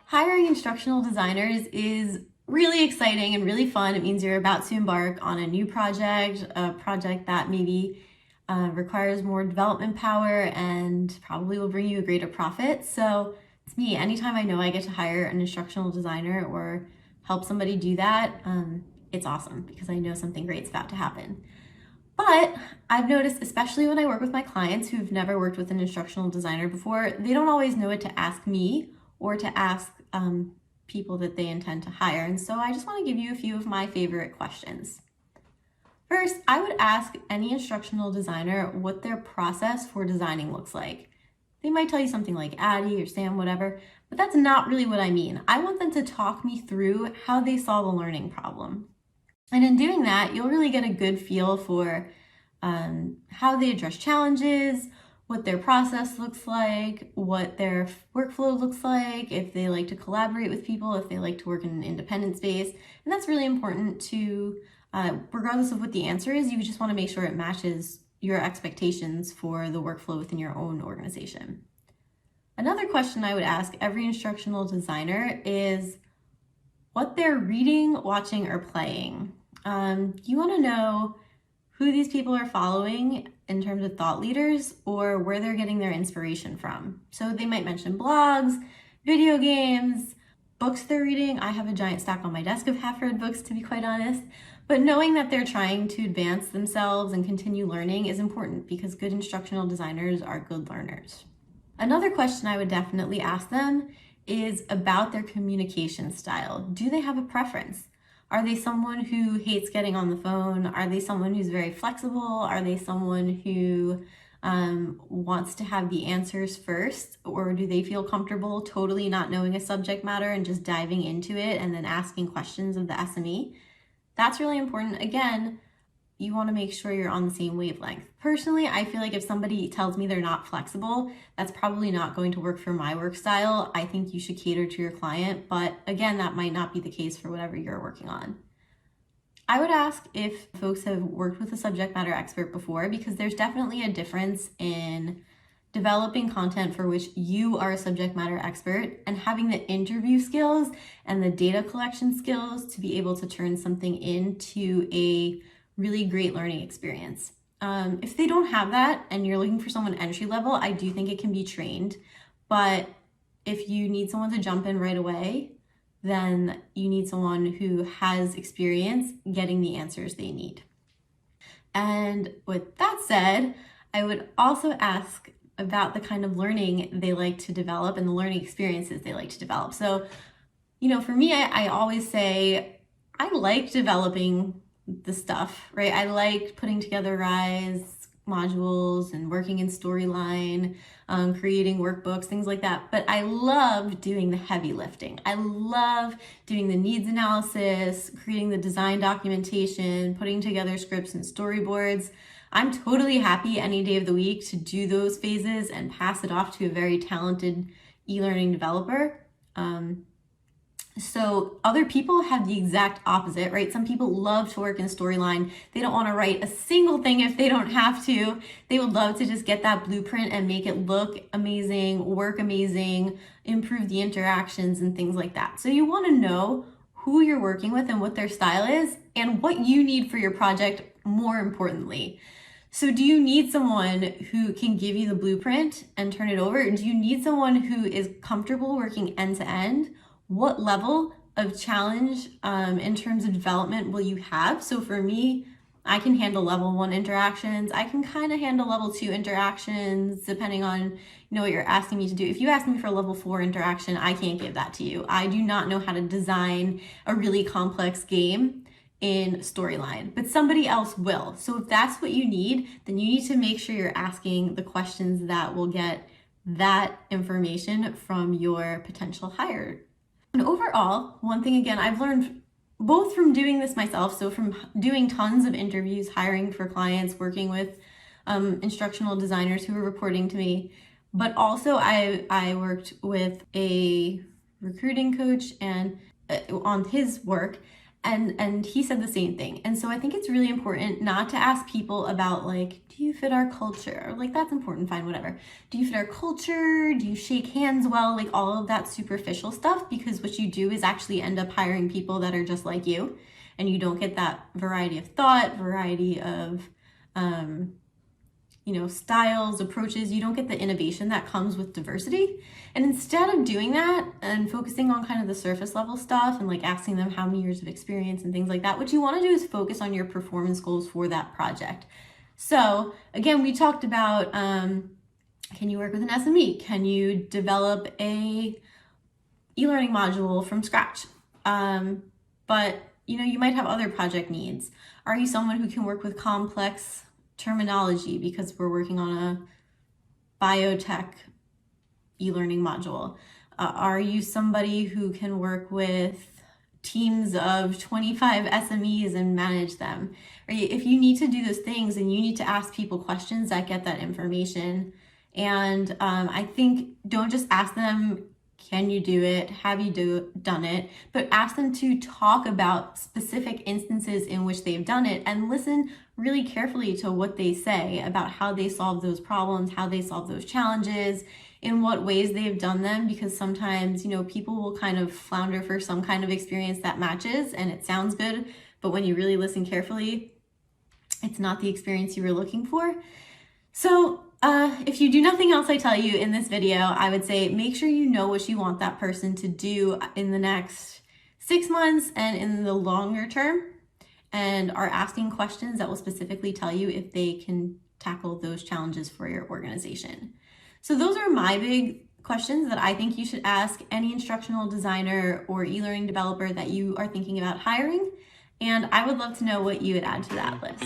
Hiring instructional designers is really exciting and really fun. It means you're about to embark on a new project, a project that maybe requires more development power and probably will bring you a greater profit. So it's me, anytime I know I get to hire an instructional designer or help somebody do that, it's awesome because I know something great's about to happen. But I've noticed, especially when I work with my clients who've never worked with an instructional designer before, they don't always know what to ask me or to ask people that they intend to hire. And so I just want to give you a few of my favorite questions. First, I would ask any instructional designer what their process for designing looks like. They might tell you something like Addie or Sam, whatever, but that's not really what I mean. I want them to talk me through how they solve a learning problem. And in doing that, you'll really get a good feel for how they address challenges, what their process looks like, what their workflow looks like, if they like to collaborate with people, if they like to work in an independent space. And that's really important to, regardless of what the answer is, you just want to make sure it matches your expectations for the workflow within your own organization. Another question I would ask every instructional designer is what they're reading, watching, or playing. You want to know who these people are following in terms of thought leaders or where they're getting their inspiration from. So they might mention blogs, video games, books they're reading. I have a giant stack on my desk of half-read books, to be quite honest. But knowing that they're trying to advance themselves and continue learning is important because good instructional designers are good learners. Another question I would definitely ask them is about their communication style. Do they have a preference? Are they someone who hates getting on the phone? Are they someone who's very flexible? Are they someone who wants to have the answers first? Or do they feel comfortable totally not knowing a subject matter and just diving into it and then asking questions of the SME? That's really important. Again, you want to make sure you're on the same wavelength. Personally, I feel like if somebody tells me they're not flexible, that's probably not going to work for my work style. I think you should cater to your client, but again, that might not be the case for whatever you're working on. I would ask if folks have worked with a subject matter expert before, because there's definitely a difference in developing content for which you are a subject matter expert and having the interview skills and the data collection skills to be able to turn something into a really great learning experience. If they don't have that and you're looking for someone entry level, I do think it can be trained. But if you need someone to jump in right away, then you need someone who has experience getting the answers they need. And with that said, I would also ask about the kind of learning they like to develop and the learning experiences they like to develop. So, for me, I always say I like developing the stuff, right? I like putting together Rise modules and working in Storyline, creating workbooks, things like that. But I love doing the heavy lifting. I love doing the needs analysis, creating the design documentation, putting together scripts and storyboards. I'm totally happy any day of the week to do those phases and pass it off to a very talented e-learning developer. So other people have the exact opposite, right? Some people love to work in Storyline. They don't want to write a single thing if they don't have to. They would love to just get that blueprint and make it look amazing, work amazing, improve the interactions and things like that. So you want to know who you're working with and what their style is and what you need for your project, more importantly. So do you need someone who can give you the blueprint and turn it over? Do you need someone who is comfortable working end to end? What level of challenge in terms of development will you have? So for me, I can handle level 1 interactions. I can kind of handle level 2 interactions depending on what you're asking me to do. If you ask me for a level 4 interaction, I can't give that to you. I do not know how to design a really complex game in Storyline, but somebody else will. So if that's what you need, then you need to make sure you're asking the questions that will get that information from your potential hire. And overall, one thing again, I've learned both from doing this myself, so from doing tons of interviews, hiring for clients, working with instructional designers who were reporting to me, but also I worked with a recruiting coach and on his work, And he said the same thing. And so I think it's really important not to ask people about like, do you fit our culture? Like, that's important, fine, whatever. Do you fit our culture? Do you shake hands well? Like all of that superficial stuff, because what you do is actually end up hiring people that are just like you, and you don't get that variety of thought, variety of styles, approaches. You don't get the innovation that comes with diversity. And instead of doing that and focusing on kind of the surface level stuff and like asking them how many years of experience and things like that, what you want to do is focus on your performance goals for that project. So again, we talked about, can you work with an SME? Can you develop a e-learning module from scratch? But you might have other project needs. Are you someone who can work with complex terminology because we're working on a biotech e-learning module? Are you somebody who can work with teams of 25 SMEs and manage them? If you need to do those things, then you need to ask people questions that get that information. And I think don't just ask them, can you do it? Have you done it? But ask them to talk about specific instances in which they've done it, and listen really carefully to what they say about how they solve those problems, how they solve those challenges, in what ways they've done them, because sometimes, people will kind of flounder for some kind of experience that matches and it sounds good, but when you really listen carefully, it's not the experience you were looking for. So if you do nothing else I tell you in this video, I would say make sure you know what you want that person to do in the next 6 months and in the longer term, and are asking questions that will specifically tell you if they can tackle those challenges for your organization. So those are my big questions that I think you should ask any instructional designer or e-learning developer that you are thinking about hiring. And I would love to know what you would add to that list.